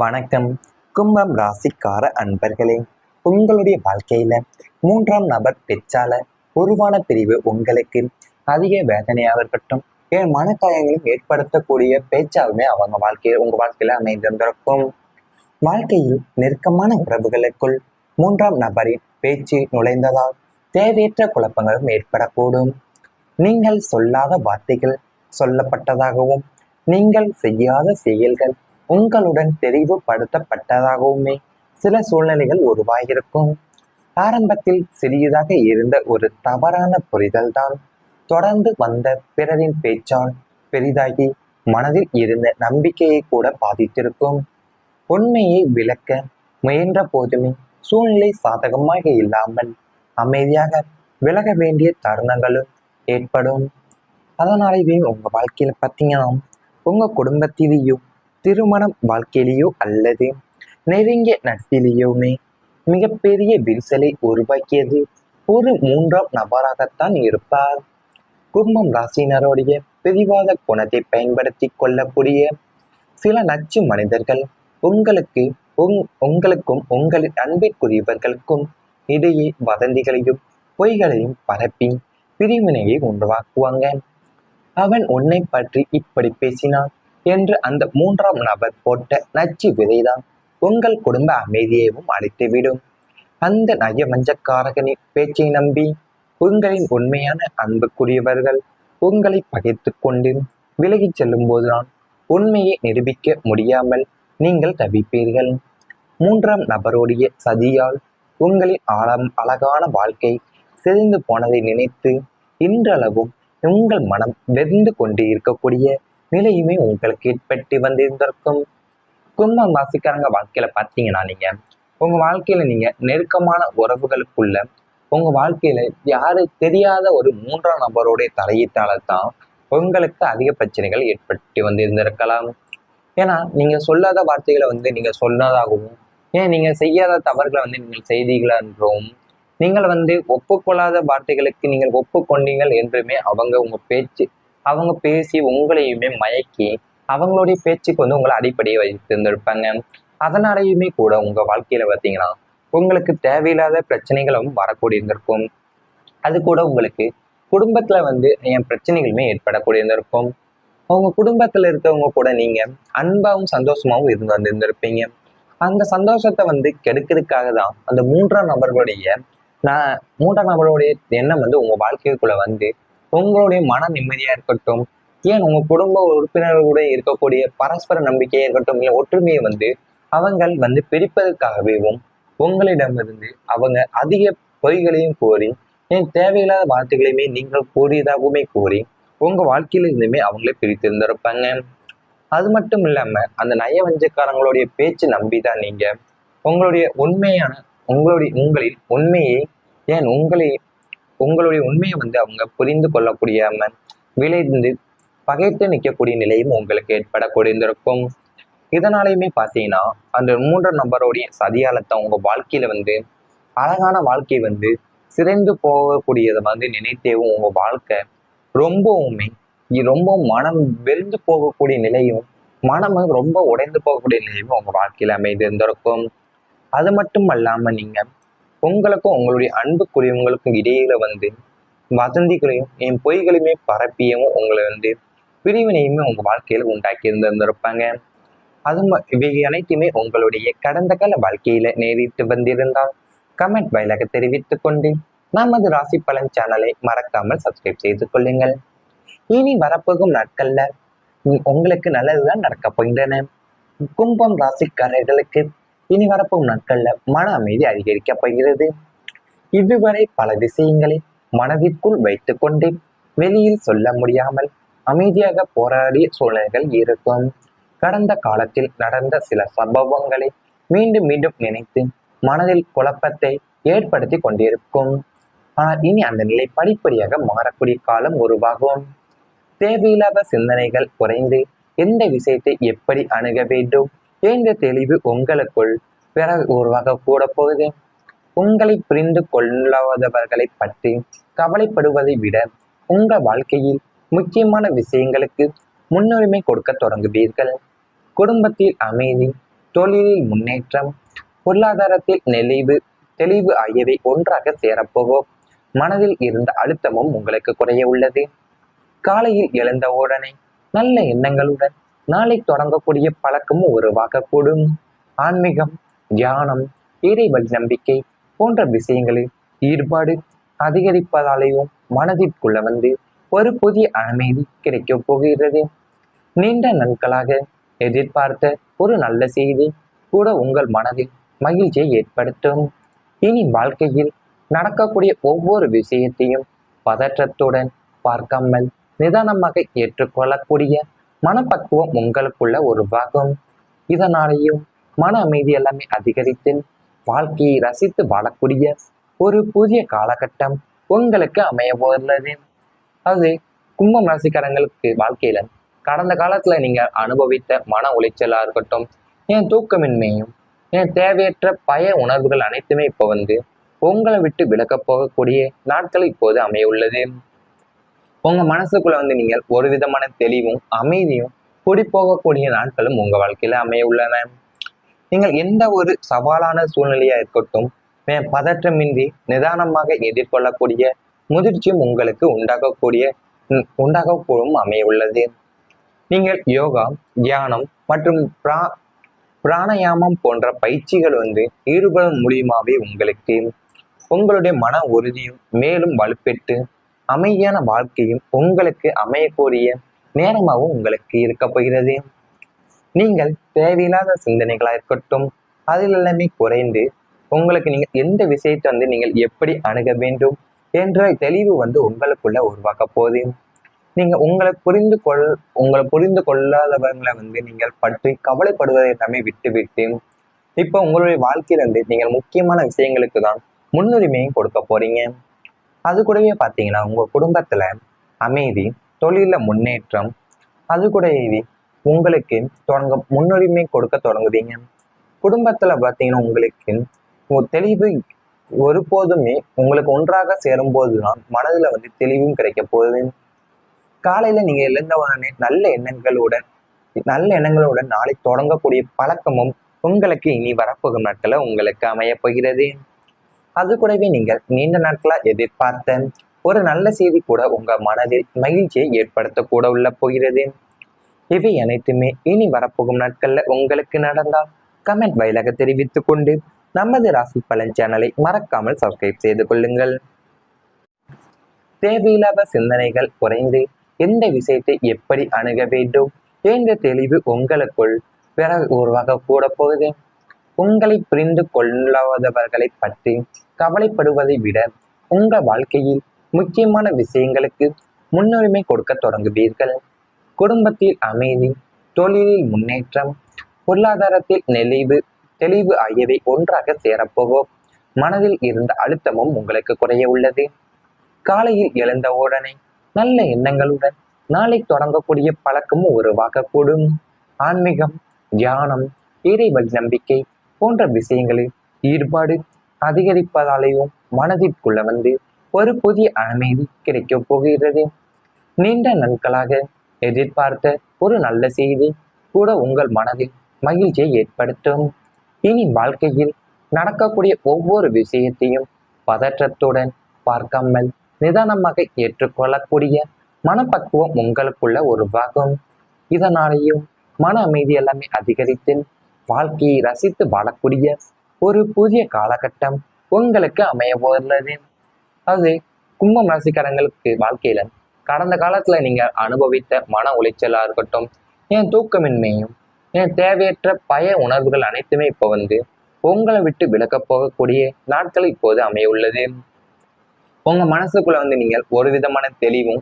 வணக்கம். கும்பம் ராசிக்கார அன்பர்களே, உங்களுடைய வாழ்க்கையில மூன்றாம் நபர் பேச்சால உருவான பிரிவு உங்களுக்கு அதிக வேதனையாக இருக்கட்டும், ஏன் மனக்காயங்களும் ஏற்படுத்தக்கூடிய பேச்சாகவுமே உங்க வாழ்க்கையில அமைந்திருந்திருக்கும். வாழ்க்கையில் நெருக்கமான உறவுகளுக்குள் மூன்றாம் நபரின் பேச்சு நுழைந்ததால் தேவையற்ற குழப்பங்களும் ஏற்படக்கூடும். நீங்கள் சொல்லாத வார்த்தைகள் சொல்லப்பட்டதாகவும், நீங்கள் செய்யாத செயல்கள் உங்களுடன் தெளிவுபடுத்தப்பட்டதாகவுமே சில சூழ்நிலைகள் உருவாகியிருக்கும். ஆரம்பத்தில் சிறியதாக இருந்த ஒரு தவறான புரிதல் தான் தொடர்ந்து வந்த பிறரின் பேச்சால் பெரிதாகி மனதில் இருந்த நம்பிக்கையை கூட பாதித்திருக்கும். உண்மையை விளக்க முயன்ற போதுமே சூழ்நிலை சாதகமாக இல்லாமல் அமைதியாக விலக வேண்டிய தருணங்களும் ஏற்படும். அதனாலேயே உங்க வாழ்க்கையில பார்த்தீங்கன்னா, உங்க குடும்பத்திலேயோ, திருமணம் வாழ்க்கையிலேயோ அல்லது நெருங்கிய நட்பிலேயுமே மிகப்பெரிய விரிசலை உருவாக்கியது ஒரு மூன்றாம் நபராகத்தான் இருப்பார். கும்பம் ராசினருடைய பிடிவாத குணத்தை பயன்படுத்தி கொள்ளக்கூடிய சில நச்சு மனிதர்கள் உங்களுக்கு உங்களுக்கும் உங்களின் அன்பிற்குரியவர்களுக்கும் இடையே வதந்திகளையும் பொய்களையும் பரப்பி பிரிவினையை உருவாக்குவாங்க. அவன் உன்னை பற்றி இப்படி பேசினான் என்று அந்த மூன்றாம் நபர் போட்ட நச்சு விதைதான் உங்கள் குடும்ப அமைதியையும் அழித்துவிடும். அந்த நயவஞ்சக்காரகனின் பேச்சை நம்பி உங்களின் உண்மையான அன்புக்குரியவர்கள் உங்களை பகைத்து கொண்டு விலகிச் செல்லும் போதுதான் உண்மையை நிரூபிக்க முடியாமல் நீங்கள் தவிப்பீர்கள். மூன்றாம் நபருடைய சதியால் உங்களின் அழகான வாழ்க்கை சிதைந்து போனதை நினைத்து இன்றளவும் உங்கள் மனம் வெந்து கொண்டு இருக்கக்கூடிய நிலையுமே உங்களுக்கு ஏற்பட்டு வந்திருந்திருக்கும். கும்பம் ராசிக்காரங்க வாழ்க்கையில பார்த்தீங்கன்னா, உங்க வாழ்க்கையில நீங்க நெருக்கமான உறவுகளுக்குள்ள உங்க வாழ்க்கையில யாரு தெரியாத ஒரு மூன்றாம் நபருடைய தலையீட்டால்தான் உங்களுக்கு அதிக பிரச்சனைகள் ஏற்பட்டு வந்திருந்திருக்கலாம். ஏன்னா நீங்க சொல்லாத வார்த்தைகளை நீங்க சொன்னதாகவும், ஏன் நீங்க செய்யாத தவறுகளை நீங்கள் செய்தீங்களா என்றும், நீங்கள் ஒப்புக்கொள்ளாத வார்த்தைகளுக்கு நீங்கள் ஒப்புக்கொண்டீங்கள் என்றுமே அவங்க பேசி உங்களையுமே மயக்கி அவங்களுடைய பேச்சுக்கு உங்களை அடிப்படையை வைத்திருந்திருப்பாங்க. அதனாலேயுமே கூட உங்க வாழ்க்கையில பார்த்தீங்கன்னா உங்களுக்கு தேவையில்லாத பிரச்சனைகளும் வரக்கூடியிருந்திருக்கும். அது கூட உங்களுக்கு குடும்பத்துல என் பிரச்சனைகளுமே ஏற்படக்கூடியிருந்திருக்கும். உங்க குடும்பத்துல இருக்கவங்க கூட நீங்க அன்பாவும் சந்தோஷமாவும் இருந்து வந்திருந்திருப்பீங்க. அந்த சந்தோஷத்தை கெடுக்கிறதுக்காக தான் அந்த மூன்றாம் நபருடைய எண்ணம் உங்க வாழ்க்கைக்குள்ள உங்களுடைய மன நிம்மதியா இருக்கட்டும், ஏன் உங்க குடும்ப உறுப்பினர்களுடைய இருக்கக்கூடிய பரஸ்பர நம்பிக்கையா இருக்கட்டும், இல்லை ஒற்றுமையை அவங்க பிரிப்பதற்காகவேவும் உங்களிடமிருந்து அவங்க அதிக பொய்களையும் கூறி, ஏன் தேவையில்லாத வார்த்தைகளையுமே நீங்கள் கூறியதாகவுமே கூறி உங்க வாழ்க்கையில இருந்துமே அவங்களே பிரித்திருந்திருப்பாங்க. அது மட்டும் இல்லாம அந்த நயவஞ்சக்காரங்களுடைய பேச்சு நம்பிதான் நீங்க உங்களுடைய உண்மையான உங்களின் உண்மையை ஏன் உங்களுடைய உண்மையை அவங்க புரிந்து கொள்ளக்கூடியாம விளைந்து பகைத்து நிற்கக்கூடிய நிலையும் உங்களுக்கு ஏற்படக்கூடியிருந்திருக்கும். இதனாலையுமே பார்த்தீங்கன்னா அந்த மூன்றாம் நபருடைய சதியாலத்தான் உங்க வாழ்க்கையில அழகான வாழ்க்கை சிதைந்து போகக்கூடியதை நினைத்தேவும் உங்க வாழ்க்கை ரொம்பவுமே ரொம்ப மனம் வெறிந்து போகக்கூடிய நிலையும், மனம் ரொம்ப உடைந்து போகக்கூடிய நிலையும் உங்க வாழ்க்கையில அமைந்திருந்திருக்கும். அது மட்டும் அல்லாம நீங்க உங்களுக்கும் உங்களுடைய அன்புக்குரியவங்களுக்கும் இடையில வதந்திகளையும் என் பொய்களையுமே பரப்பியவும் உங்களை பிரிவினையுமே உங்க வாழ்க்கையில உண்டாக்கி இருந்திருப்பாங்க. இவை அனைத்துமே உங்களுடைய கடந்த கால வாழ்க்கையில நேரிட்டு வந்திருந்தால் கமெண்ட் வாயிலாக தெரிவித்துக் கொண்டு நமது ராசி பலன் சேனலை மறக்காமல் சப்ஸ்கிரைப் செய்து கொள்ளுங்கள். இனி வரப்போகும் நாட்கள்ல உங்களுக்கு நல்லதுதான் நடக்க போகின்றன. கும்பம் ராசிக்காரர்களுக்கு இனி வரப்போகும் நாட்கள்ல மன அமைதி அதிகரிக்க போகிறது. இதுவரை பல விஷயங்களை மனதிற்குள் வைத்து கொண்டு வெளியில் சொல்ல முடியாமல் அமைதியாக போராடிய சூழ்நிலைகள் இருக்கும். கடந்த காலத்தில் நடந்த சில சம்பவங்களை மீண்டும் மீண்டும் நினைத்து மனதில் குழப்பத்தை ஏற்படுத்தி கொண்டிருக்கும். ஆனால் இனி அந்த நிலை படிப்படியாக மாறக்கூடிய காலம் உருவாகும். தேவையில்லாத சிந்தனைகள் குறைந்து எந்த விஷயத்தை எப்படி அணுக வேண்டும் என்ற தெளிவு உங்களுக்குள் பிறகு உருவாக கூட போகுது. உங்களை புரிந்து கொள்ளாதவர்களை பற்றி கவலைப்படுவதை விட உங்கள் வாழ்க்கையில் முக்கியமான விஷயங்களுக்கு முன்னுரிமை கொடுக்க தொடங்குவீர்கள். குடும்பத்தில் அமைதி, தொழிலில் முன்னேற்றம், பொருளாதாரத்தில் தெளிவு ஆகியவை ஒன்றாக சேரப்போகும். மனதில் இருந்த அழுத்தமும் உங்களுக்கு குறைய உள்ளது. காலையில் எழுந்த உடனே நல்ல எண்ணங்களுடன் நாளை தொடங்கக்கூடிய பழக்கமும் உருவாகக்கூடும். ஆன்மீகம், தியானம், இறைவழி நம்பிக்கை போன்ற விஷயங்களில் ஈடுபாடு அதிகரிப்பதாலேயும் மனதிற்குள்ள ஒரு புதிய அமைதி கிடைக்கப் போகிறது. நீண்ட நாட்களாக எதிர்பார்த்த ஒரு நல்ல செய்தி கூட உங்கள் மனதில் மகிழ்ச்சியை ஏற்படுத்தும். இனி வாழ்க்கையில் நடக்கக்கூடிய ஒவ்வொரு விஷயத்தையும் பதற்றத்துடன் பார்க்காமல் நிதானமாக ஏற்றுக்கொள்ளக்கூடிய மனப்பக்குவம் உங்களுக்குள்ள உருவாகும். இதனாலேயும் மன அமைதி எல்லாமே அதிகரித்து வாழ்க்கையை ரசித்து வாழக்கூடிய ஒரு புதிய காலகட்டம் உங்களுக்கு அமைய போகிறது. அது கும்பம் ராசிக்காரங்களுக்கு வாழ்க்கையில கடந்த காலத்துல நீங்க அனுபவித்த மன உளைச்சலா இருக்கட்டும், என் தூக்கமின்மையும் என் தேவையற்ற பய உணர்வுகள் அனைத்துமே இப்போ உங்களை விட்டு விலக போகக்கூடிய நாட்கள் இப்போது அமைய உள்ளது. உங்க மனசுக்குள்ள நீங்கள் ஒரு விதமான தெளிவும் அமைதியும் கூடி போகக்கூடிய நாட்களும் உங்க வாழ்க்கையில அமைய உள்ளன. நீங்கள் எந்த ஒரு சவாலான சூழ்நிலையா இருக்கட்டும், பதற்றமின்றி நிதானமாக எதிர்கொள்ளக்கூடிய முதிர்ச்சியும் உங்களுக்கு உண்டாகக்கூடும் அமைய உள்ளது. நீங்கள் யோகா, தியானம் மற்றும் பிராணயாமம் போன்ற பயிற்சிகள் ஈடுபடும் மூலியமாவே உங்களுக்கு உங்களுடைய மன உறுதியும் மேலும் வலுப்பெற்று அமைதியான வாழ்க்கையும் உங்களுக்கு அமையக்கூடிய நேரமாகவும் உங்களுக்கு இருக்க போகிறது. நீங்கள் தேவையில்லாத சிந்தனைகளா இருக்கட்டும், அதில் எல்லாமே குறைந்து உங்களுக்கு நீங்கள் எந்த விஷயத்தை நீங்கள் எப்படி அணுக வேண்டும் என்ற தெளிவு உங்களுக்குள்ள உருவாக்க போகுது. நீங்க உங்களை புரிந்து கொள்ளாதவர்களை நீங்கள் பற்றி கவலைப்படுவதை எல்லாமே விட்டு இப்போ உங்களுடைய வாழ்க்கையில நீங்கள் முக்கியமான விஷயங்களுக்கு தான் முன்னுரிமையும் கொடுக்க போறீங்க. அது கூடவே பார்த்தீங்கன்னா உங்க குடும்பத்துல அமைதி, தொழில முன்னேற்றம், அது கூடவே உங்களுக்கு முன்னுரிமை கொடுக்க தொடங்குவீங்க. குடும்பத்துல பார்த்தீங்கன்னா உங்களுக்கு தெளிவு ஒருபோதுமே உங்களுக்கு ஒன்றாக சேரும் போதுதான் மனதுல தெளிவும் கிடைக்க போகுது. காலையில நீங்க எழுந்த உடனே நல்ல எண்ணங்களுடன் நாளை தொடங்கக்கூடிய பழக்கமும் உங்களுக்கு இனி வரப்போகும் நாட்கள உங்களுக்கு அமைய போகிறது. அது கூடவே நீங்கள் நீண்ட நாட்களா எதிர்பார்த்த ஒரு நல்ல செய்தி கூட உங்க மனதில் மகிழ்ச்சியை ஏற்படுத்தக்கூட உள்ள போகிறது. இவை அனைத்துமே இனி வரப்போகும் நாட்கள்ல உங்களுக்கு நடந்தால் கமெண்ட் வாயிலாக தெரிவித்துக் கொண்டு நமது ராசி பலன் சேனலை மறக்காமல் சப்ஸ்கிரைப் செய்து கொள்ளுங்கள். தேவையில்லாத சிந்தனைகள் குறைந்து எந்த விஷயத்தை எப்படி அணுக வேண்டும் என்ற தெளிவு உங்களுக்குள் பிறகு உருவாக கூட போகுது. உங்களை புரிந்து கொள்ளாதவர்களை பற்றி கவலைப்படுவதை விட உங்கள் வாழ்க்கையில் முக்கியமான விஷயங்களுக்கு முன்னுரிமை கொடுக்க தொடங்குவீர்கள். குடும்பத்தில் அமைதி, தொழிலில் முன்னேற்றம், பொருளாதாரத்தில் தெளிவு ஆகியவை ஒன்றாக சேரப்போகும். மனதில் இருந்த அழுத்தமும் உங்களுக்கு குறைய உள்ளது. காலையில் எழுந்த உடனே நல்ல எண்ணங்களுடன் நாளை தொடங்கக்கூடிய பழக்கமும் உருவாகக்கூடும். ஆன்மீகம், தியானம், இறைவழி நம்பிக்கை போன்ற விஷயங்களில் ஈடுபாடு அதிகரிப்பதாலேயும் மனதிற்குள்ள ஒரு புதிய அமைதி கிடைக்கப் போகிறது. நீண்ட நாட்களாக எதிர்பார்த்த ஒரு நல்ல செய்தி கூட உங்கள் மனதில் மகிழ்ச்சியை ஏற்படுத்தும். இனி வாழ்க்கையில் நடக்கக்கூடிய ஒவ்வொரு விஷயத்தையும் பதற்றத்துடன் பார்க்காமல் நிதானமாக ஏற்றுக்கொள்ளக்கூடிய மனப்பக்குவம் உங்களுக்குள்ள உருவாகும். இதனாலேயும் மன அமைதி எல்லாமே அதிகரித்து வாழ்க்கையை ரசித்து வாழக்கூடிய ஒரு புதிய காலகட்டம் உங்களுக்கு அமைய போகிறது. அது கும்பம் ராசிக்காரங்களுக்கு வாழ்க்கையில கடந்த காலத்துல நீங்க அனுபவித்த மன உளைச்சலா இருக்கட்டும், என் தூக்கமின்மையும் என் தேவையற்ற பய உணர்வுகள் அனைத்துமே இப்போ உங்களை விட்டு விலக போகக்கூடிய நாட்கள் இப்போது அமைய உள்ளது. உங்க மனசுக்குள்ள நீங்கள் ஒரு விதமான தெளிவும்